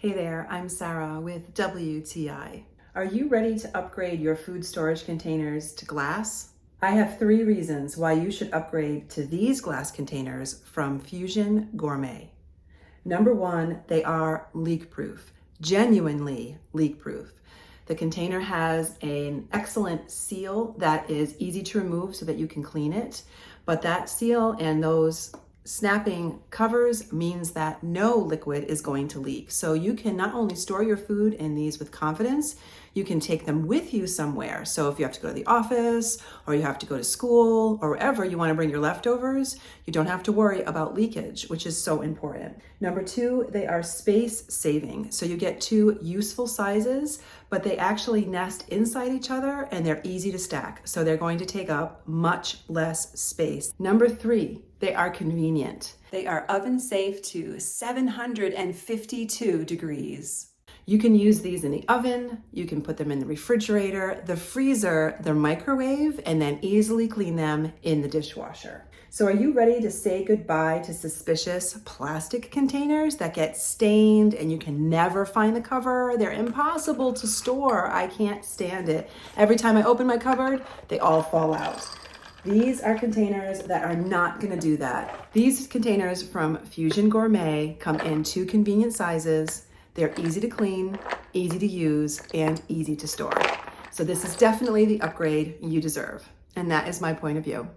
Hey there, I'm Sarah with WTI. Are you ready to upgrade your food storage containers to glass? I have 3 reasons why you should upgrade to these glass containers from Fusion Gourmet. Number 1, they are leak-proof, genuinely leak-proof. The container has an excellent seal that is easy to remove so that you can clean it, but that seal and those snapping covers means that no liquid is going to leak. So you can not only store your food in these with confidence, you can take them with you somewhere. So if you have to go to the office or you have to go to school or wherever you want to bring your leftovers, you don't have to worry about leakage, which is so important. Number 2, they are space saving. So you get 2 useful sizes, but they actually nest inside each other and they're easy to stack. So they're going to take up much less space. Number 3, they are convenient. They are oven safe to 752 degrees. You can use these in the oven, you can put them in the refrigerator, the freezer, the microwave, and then easily clean them in the dishwasher. So are you ready to say goodbye to suspicious plastic containers that get stained and you can never find the cover? They're impossible to store. I can't stand it. Every time I open my cupboard, they all fall out. These are containers that are not gonna do that. These containers from Fusion Gourmet come in 2 convenient sizes. They're easy to clean, easy to use, and easy to store. So this is definitely the upgrade you deserve. And that is my point of view.